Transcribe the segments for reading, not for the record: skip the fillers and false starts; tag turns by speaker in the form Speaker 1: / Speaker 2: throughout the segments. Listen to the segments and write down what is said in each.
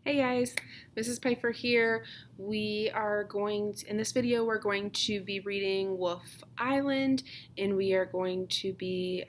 Speaker 1: Hey guys, Mrs. Pfeiffer here. In this video, we're going to be reading Wolf Island, and we are going to be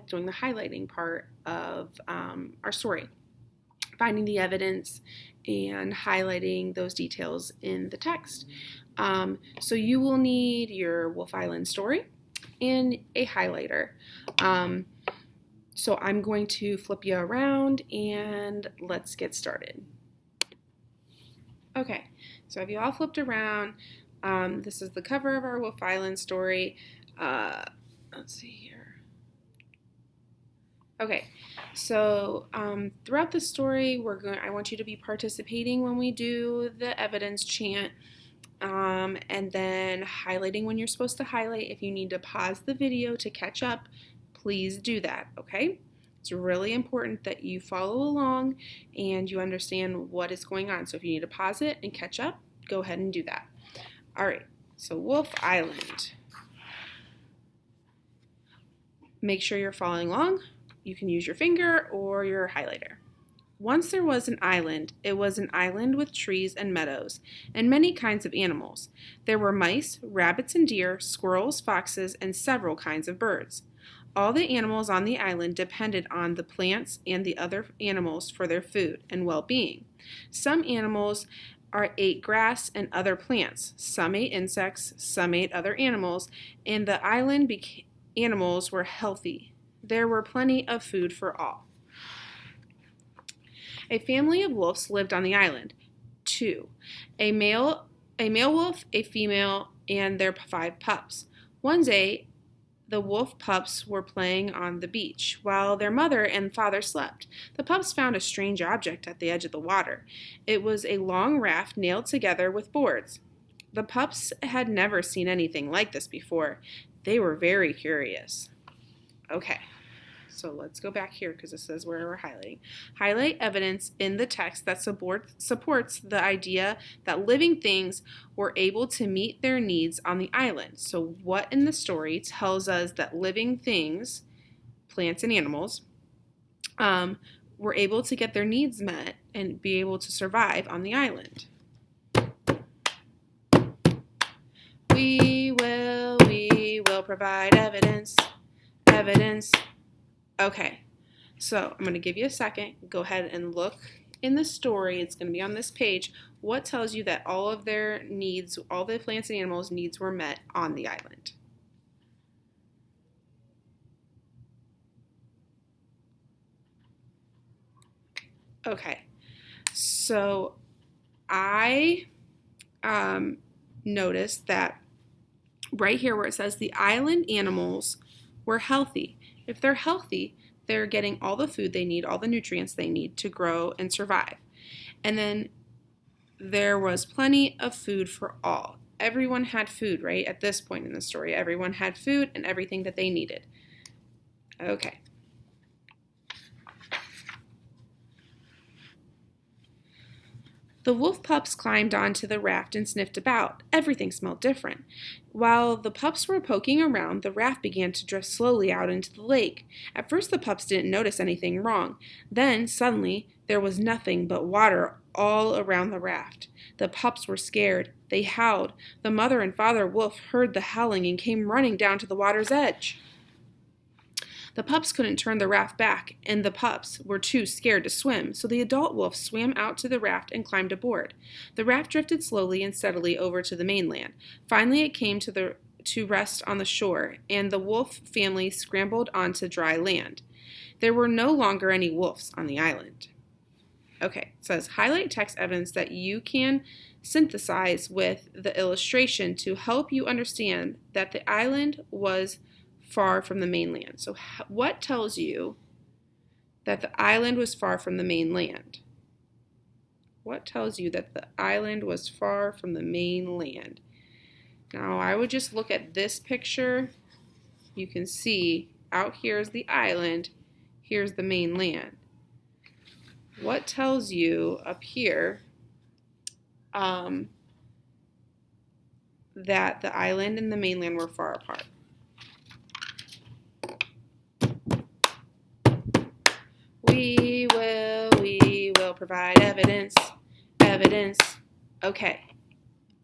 Speaker 1: doing the highlighting part of our story, finding the evidence and highlighting those details in the text. So you will need your Wolf Island story and a highlighter. So I'm going to flip you around and let's get started. Okay, so have you all flipped around? This is the cover of our Wolf Island story. Let's see here. Okay, so throughout the story, I want you to be participating when we do the evidence chant, and then highlighting when you're supposed to highlight. If you need to pause the video to catch up, please do that, okay? It's really important that you follow along and you understand what is going on. So if you need to pause it and catch up, go ahead and do that. All right, so Wolf Island. Make sure you're following along. You can use your finger or your highlighter. Once there was an island. It was an island with trees and meadows and many kinds of animals. There were mice, rabbits and deer, squirrels, foxes, and several kinds of birds. All the animals on the island depended on the plants and the other animals for their food and well-being. Some animals ate grass and other plants. Some ate insects, some ate other animals, and the island animals were healthy. There were plenty of food for all. A family of wolves lived on the island. 2. A male wolf, a female, and their 5 pups. One day, the wolf pups were playing on the beach while their mother and father slept. The pups found a strange object at the edge of the water. It was a long raft nailed together with boards. The pups had never seen anything like this before. They were very curious. Okay, so let's go back here because this says where we're highlighting. Highlight evidence in the text that supports the idea that living things were able to meet their needs on the island. So what in the story tells us that living things, plants and animals, were able to get their needs met and be able to survive on the island? We will provide evidence. Okay, so I'm going to give you a second. Go ahead and look in the story. It's going to be on this page. What tells you that all of their needs, all the plants and animals' needs were met on the island? Okay, so I noticed that right here where it says the island animals were healthy. If they're healthy, they're getting all the food they need, all the nutrients they need to grow and survive. And then there was plenty of food for all. Everyone had food, right? At this point in the story, everyone had food and everything that they needed. Okay. The wolf pups climbed onto the raft and sniffed about. Everything smelled different. While the pups were poking around, the raft began to drift slowly out into the lake. At first, the pups didn't notice anything wrong. Then, suddenly, there was nothing but water all around the raft. The pups were scared. They howled. The mother and father wolf heard the howling and came running down to the water's edge. The pups couldn't turn the raft back, and the pups were too scared to swim, so the adult wolf swam out to the raft and climbed aboard. The raft drifted slowly and steadily over to the mainland. Finally, it came to rest on the shore, and the wolf family scrambled onto dry land. There were no longer any wolves on the island. Okay, it says, highlight text evidence that you can synthesize with the illustration to help you understand that the island was far from the mainland. So what tells you that the island was far from the mainland? What tells you that the island was far from the mainland? Now, I would just look at this picture. You can see out here is the island, here's the mainland. What tells you up here that the island and the mainland were far apart? We will provide evidence. Evidence. Okay.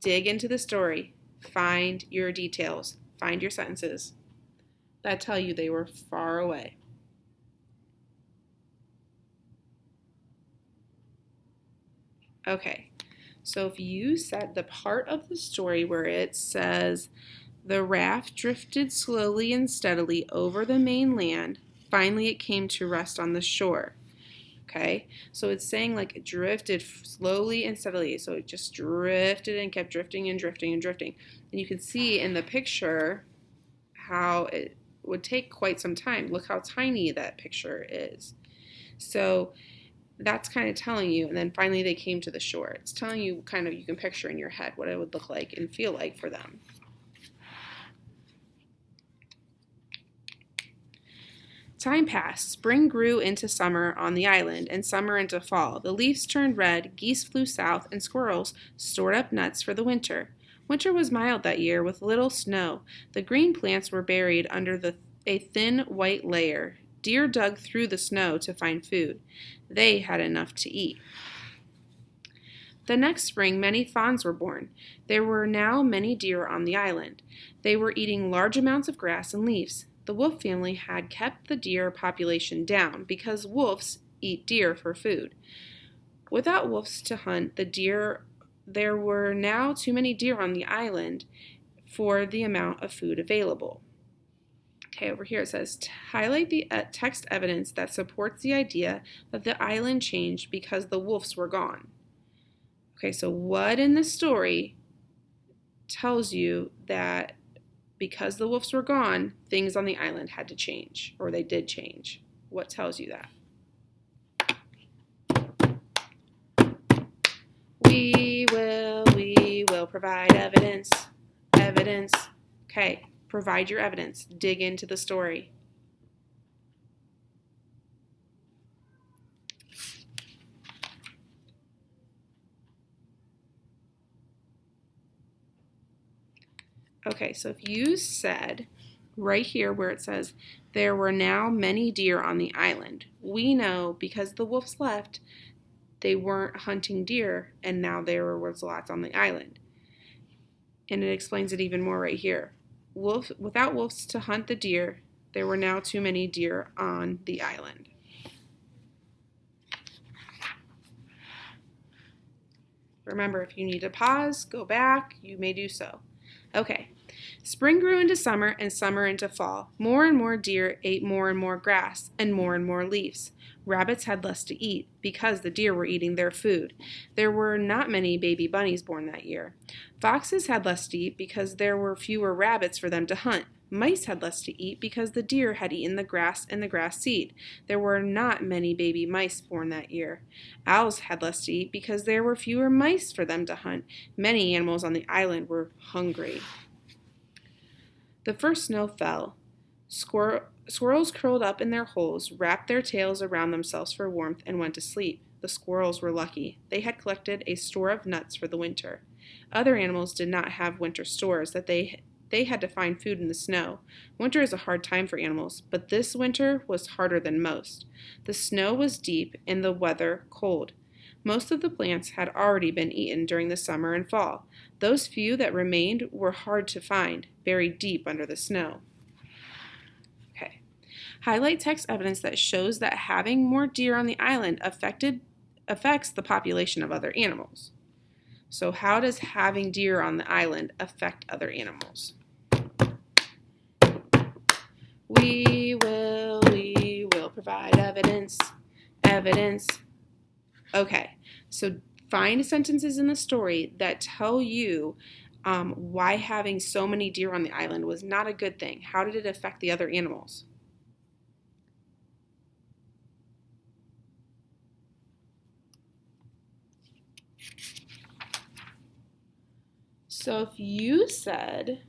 Speaker 1: Dig into the story. Find your details. Find your sentences that tell you they were far away. Okay. So if you said the part of the story where it says the raft drifted slowly and steadily over the mainland, finally it came to rest on the shore. Okay, so it's saying like it drifted slowly and steadily. So it just drifted and kept drifting and drifting and drifting. And you can see in the picture how it would take quite some time. Look how tiny that picture is. So that's kind of telling you, and then finally they came to the shore. It's telling you kind of, you can picture in your head what it would look like and feel like for them. Time passed. Spring grew into summer on the island, and summer into fall. The leaves turned red, geese flew south, and squirrels stored up nuts for the winter. Winter was mild that year, with little snow. The green plants were buried under a thin white layer. Deer dug through the snow to find food. They had enough to eat. The next spring, many fawns were born. There were now many deer on the island. They were eating large amounts of grass and leaves. The wolf family had kept the deer population down because wolves eat deer for food. Without wolves to hunt there were now too many deer on the island for the amount of food available. Okay, over here it says, highlight the text evidence that supports the idea that the island changed because the wolves were gone. Okay, so what in the story tells you that because the wolves were gone, things on the island had to change, or they did change? What tells you that? We will provide evidence. Evidence. Okay, provide your evidence. Dig into the story. Okay, so if you said right here where it says, there were now many deer on the island, we know because the wolves left, they weren't hunting deer, and now there was lots on the island. And it explains it even more right here. Without wolves to hunt the deer, there were now too many deer on the island. Remember, if you need to pause, go back, you may do so. Okay, spring grew into summer and summer into fall. More and more deer ate more and more grass and more leaves. Rabbits had less to eat because the deer were eating their food. There were not many baby bunnies born that year. Foxes had less to eat because there were fewer rabbits for them to hunt. Mice had less to eat because the deer had eaten the grass and the grass seed. There were not many baby mice born that year. Owls had less to eat because there were fewer mice for them to hunt. Many animals on the island were hungry. The first snow fell. Squirrels curled up in their holes, wrapped their tails around themselves for warmth, and went to sleep. The squirrels were lucky. They had collected a store of nuts for the winter. Other animals did not have winter stores that they had to find food in the snow. Winter is a hard time for animals, but this winter was harder than most. The snow was deep and the weather cold. Most of the plants had already been eaten during the summer and fall. Those few that remained were hard to find, buried deep under the snow. Okay. Highlight text evidence that shows that having more deer on the island affects the population of other animals. So how does having deer on the island affect other animals? We will provide evidence. Evidence. Okay, so find sentences in the story that tell you why having so many deer on the island was not a good thing. How did it affect the other animals? So if you said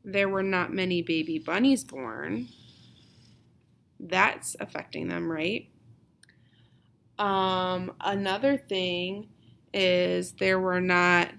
Speaker 1: there were not many baby bunnies born, that's affecting them, right? Another thing is there were not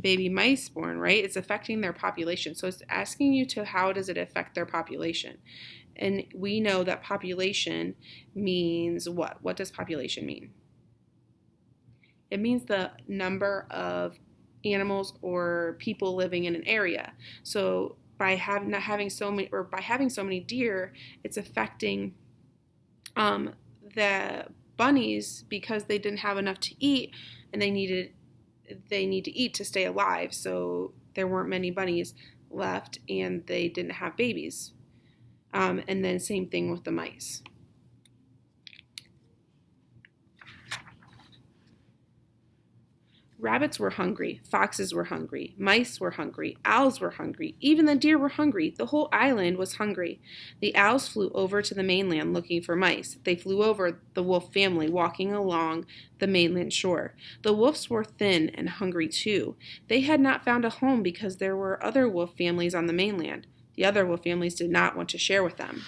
Speaker 1: baby mice born, right? It's affecting their population. So it's asking you to how does it affect their population? And we know that population means what? What does population mean? It means the number of animals or people living in an area. So by having so many deer, it's affecting the bunnies because they didn't have enough to eat, and they need to eat to stay alive. So there weren't many bunnies left, and they didn't have babies. And then same thing with the mice. Rabbits were hungry, foxes were hungry, mice were hungry, owls were hungry, even the deer were hungry. The whole island was hungry. The owls flew over to the mainland looking for mice. They flew over the wolf family walking along the mainland shore. The wolves were thin and hungry too. They had not found a home because there were other wolf families on the mainland. The other wolf families did not want to share with them.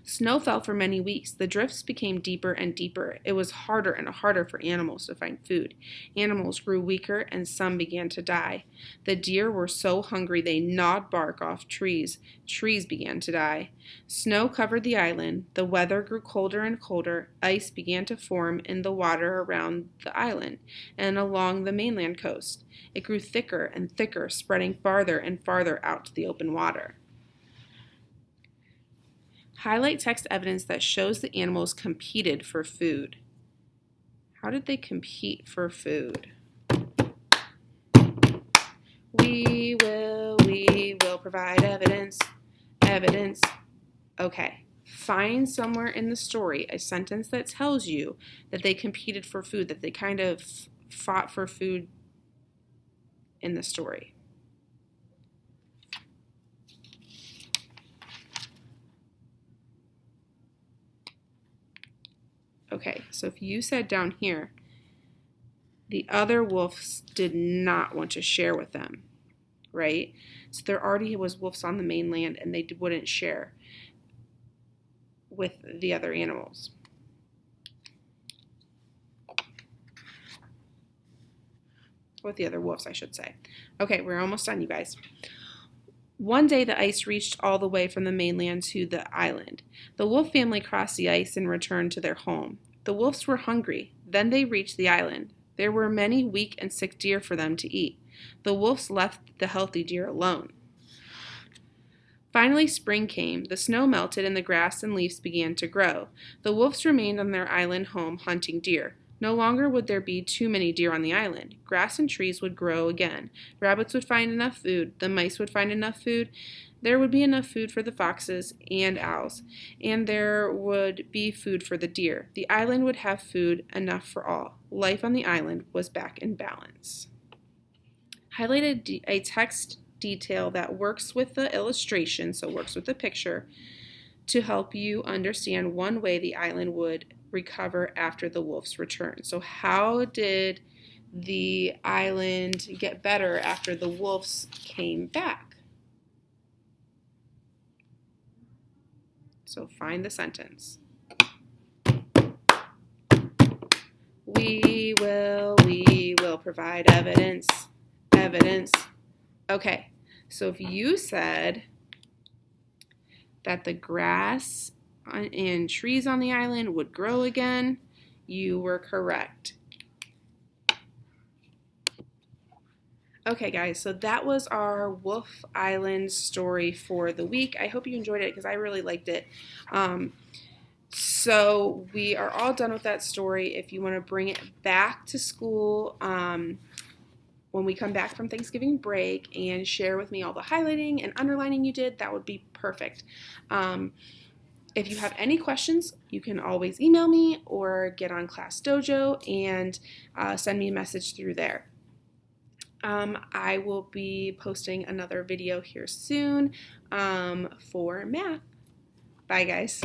Speaker 1: Snow fell for many weeks. The drifts became deeper and deeper. It was harder and harder for animals to find food. Animals grew weaker and some began to die. The deer were so hungry they gnawed bark off trees. Trees began to die. Snow covered the island. The weather grew colder and colder. Ice began to form in the water around the island and along the mainland coast. It grew thicker and thicker, spreading farther and farther out to the open water. Highlight text evidence that shows the animals competed for food. How did they compete for food? We will provide evidence. Evidence. Okay. Find somewhere in the story a sentence that tells you that they competed for food, that they kind of fought for food in the story. Okay, so if you said down here, the other wolves did not want to share with them, right? So there already was wolves on the mainland and they wouldn't share with the other animals. With the other wolves, I should say. Okay, we're almost done, you guys. One day the ice reached all the way from the mainland to the island. The wolf family crossed the ice and returned to their home. The wolves were hungry. Then they reached the island. There were many weak and sick deer for them to eat. The wolves left the healthy deer alone. Finally, spring came. The snow melted and the grass and leaves began to grow. The wolves remained on their island home hunting deer. No longer would there be too many deer on the island. Grass and trees would grow again. Rabbits would find enough food. The mice would find enough food. There would be enough food for the foxes and owls. And there would be food for the deer. The island would have food enough for all. Life on the island was back in balance. Highlight a text detail that works with the illustration, so works with the picture, to help you understand one way the island would recover after the wolves return. So how did the island get better after the wolves came back? So find the sentence. We will provide evidence. Evidence. Okay, so if you said that the grass and trees on the island would grow again, you were correct. Okay, guys, so that was our Wolf Island story for the week. I hope you enjoyed it because I really liked it. So we are all done with that story. If you want to bring it back to school when we come back from Thanksgiving break and share with me all the highlighting and underlining you did, that would be perfect. If you have any questions, you can always email me or get on Class Dojo and send me a message through there. I will be posting another video here soon for math. Bye, guys.